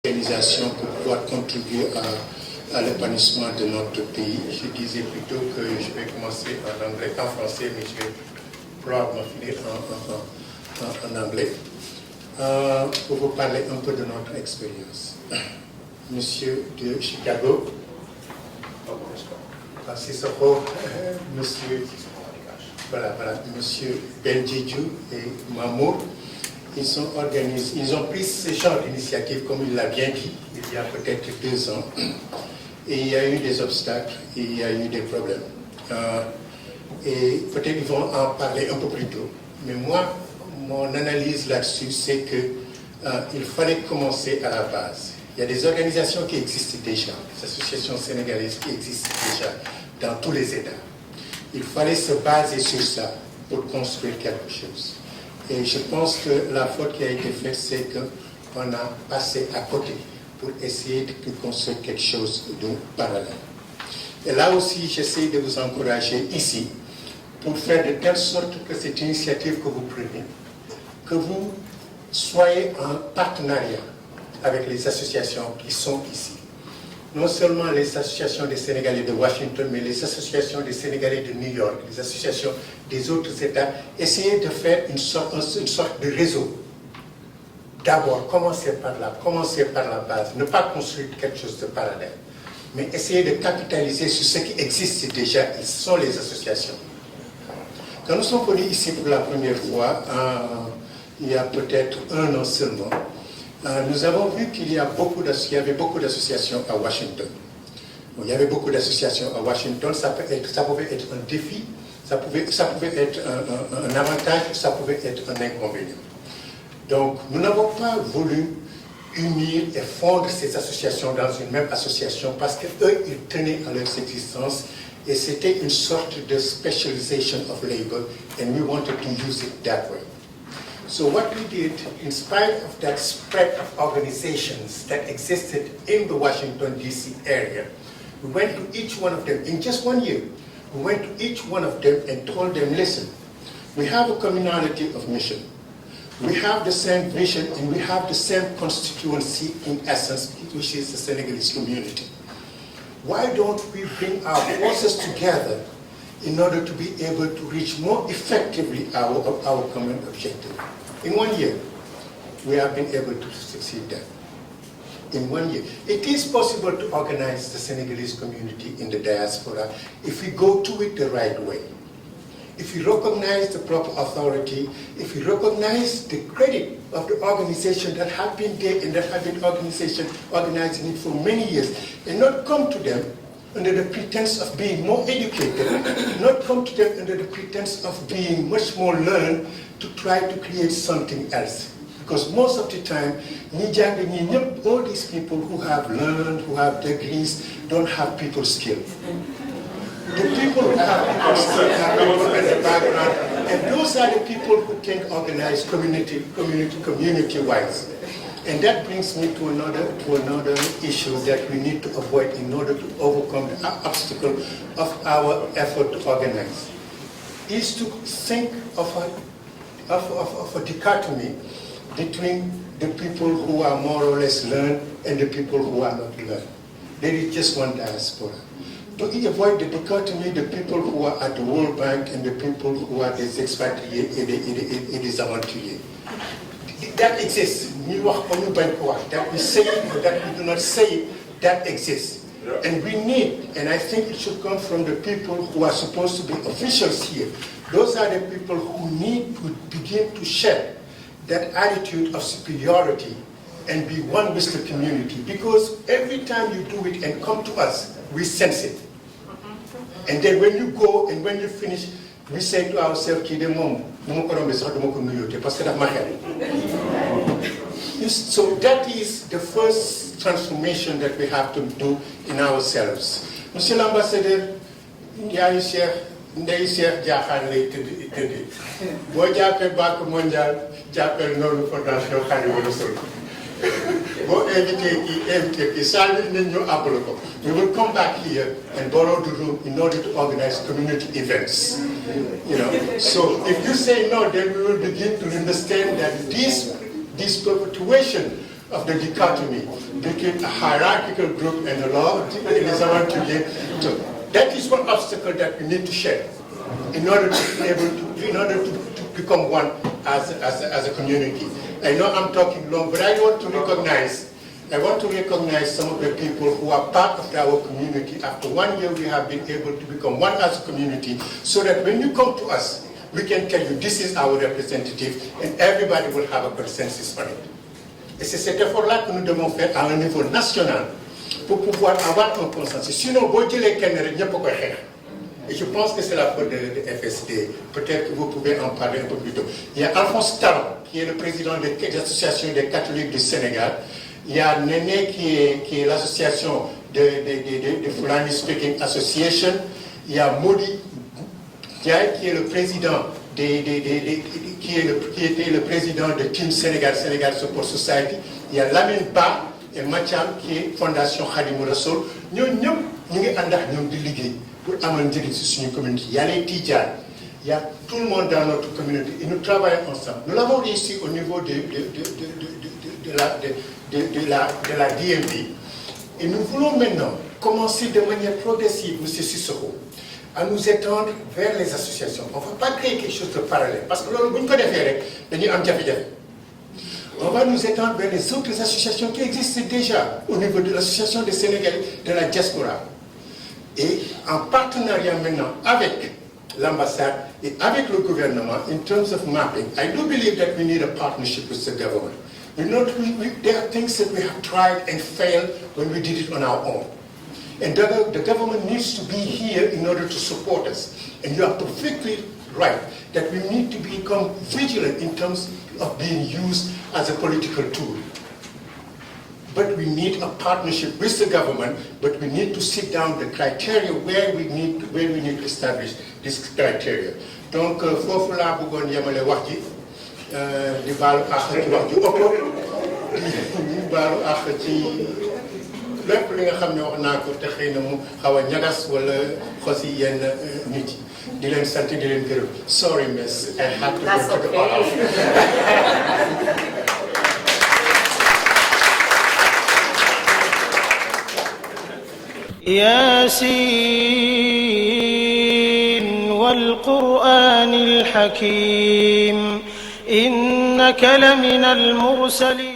organisation pour pouvoir contribuer à l'épanouissement de notre pays. Je disais plutôt que je vais commencer en français, mais je vais probablement finir en anglais, pour vous parler un peu de notre expérience. Monsieur de Chicago, Sissoko, monsieur Benjiju et Mamour, ils ont pris ce genre d'initiative, comme il l'a bien dit, il y a peut-être 2 ans. Et il y a eu des obstacles, et il y a eu des problèmes. Et peut-être ils vont en parler un peu plus tôt. Mais moi, mon analyse là-dessus, c'est qu'il fallait commencer à la base. Il y a des organisations qui existent déjà, des associations sénégalaises qui existent déjà dans tous les États. Il fallait se baser sur ça pour construire quelque chose. Et je pense que la faute qui a été faite, c'est qu'on a passé à côté pour essayer de construire quelque chose de parallèle. Et là aussi, j'essaie de vous encourager ici pour faire de telle sorte que cette initiative que vous prenez, que vous soyez en partenariat avec les associations qui sont ici. Non seulement les associations des Sénégalais de Washington, mais les associations des Sénégalais de New York, les associations des autres États. Essayez de faire une sorte de réseau. D'abord, commencez par la base. Ne pas construire quelque chose de parallèle, mais essayez de capitaliser sur ce qui existe déjà. Ce sont les associations. Quand nous sommes venus ici pour la première fois, il y a peut-être 1 an seulement, nous avons vu qu'il y avait beaucoup d'associations à Washington. Bon, il y avait beaucoup d'associations à Washington, ça pouvait être un défi, ça pouvait être un avantage, ça pouvait être un inconvénient. Donc, nous n'avons pas voulu unir et fondre ces associations dans une même association parce qu'eux, ils tenaient à leur existence et c'était une sorte de specialization of labor and we wanted to use it that way. So what we did, in spite of that spread of organizations that existed in the Washington, D.C. area, we went to each one of them, in just 1 year, we went to each one of them and told them, listen, we have a commonality of mission. We have the same vision and we have the same constituency in essence, which is the Senegalese community. Why don't we bring our forces together in order to be able to reach more effectively our common objective? In 1 year, we have been able to succeed that. In 1 year. It is possible to organize the Senegalese community in the diaspora if we go to it the right way. If we recognize the proper authority, if we recognize the credit of the organization that have been there and that have been organizing it for many years, and not come to them under the pretense of being more educated, not come to them under the pretense of being much more learned to try to create something else. Because most of the time, all these people who have learned, who have degrees, don't have people skills. The people who have people skills have people in the background, and those are the people who can organize community-wise. And that brings me to another issue that we need to avoid in order to overcome the obstacle of our effort to organize, is to think of a dichotomy between the people who are more or less learned and the people who are not learned. There is just one diaspora. To avoid the dichotomy, the people who are at the World Bank and the people who are des expatriés et des aventuriers. That exists. That we say it or that we do not say it, that exists. And we need, and I think it should come from the people who are supposed to be officials here. Those are the people who need to begin to shed that attitude of superiority and be one with the community. Because every time you do it and come to us, we sense it. And then when you go and when you finish, we say to ourselves, so that is the first transformation that we have to do in ourselves. Monsieur l'ambassadeur, Ndiaye Cheikh Diakhane lay tëddee boo jàppee Banque mondiale jàppee noonu fondation Khadimou Rassoul boo invité kii saa nit ñu appelé ko. We will come back here and borrow the room in order to organize community events. So if you say no, then we will begin to understand that this perpetuation of the dichotomy between a hierarchical group and the law, les aventuriers. So that is one obstacle that we need to shed in order to be able to become one as a community. I know I'm talking long, but I want to recognize some of the people who are part of our community. After 1 year, we have been able to become one as a community, so that when you come to us, we can tell you this is our representative, and everybody will have a consensus on it. Et c'est cet effort-là que nous devons faire à un niveau national pour pouvoir avoir un consensus. Sinon, et je pense que c'est la faute de FSD. Peut-être que vous pouvez en parler un peu plus tôt. Il y a Alphonse Talon, qui est le président de l'Association des catholiques du Sénégal. Il y a Néné, qui est l'association de Fulani Speaking Association. Il y a Modi Diaye, qui est le président qui était le président de Team Sénégal Support Society. Il y a Lamine Ba et Mathiam, qui est Fondation Khadimou Rassoul. Nous pour amener sur une communauté. Il y a les Tidjans, il y a tout le monde dans notre communauté et nous travaillons ensemble. Nous l'avons réussi au niveau de la DMV. Et nous voulons maintenant commencer de manière progressive, M. Sissoko, à nous étendre vers les associations. On ne va pas créer quelque chose de parallèle, parce que nous on va nous étendre vers les autres associations qui existent déjà au niveau de l'association des Sénégalais de la diaspora. Et en partenariat maintenant avec l'ambassade et avec le gouvernement, in terms of mapping, I do believe that we need a partnership with the government. There are things that we have tried and failed when we did it on our own. And the government needs to be here in order to support us. And you are perfectly right that we need to become vigilant in terms of being used as a political tool. But we need a partnership with the government, but we need to sit down the criteria where we need to establish this criteria. Donc, fofu la bëggoon yemale wax ji di baalu àq ci wax ju ëpp di baalu àq ci lépp li nga xam ne wax naa ko te xëy na mu xaw a ñagas wala xosi yenn nit yi di leen sant di leen gërëm. Sorry miss, I had to go to the office. ياسين والقرآن الحكيم إنك لمن المرسلين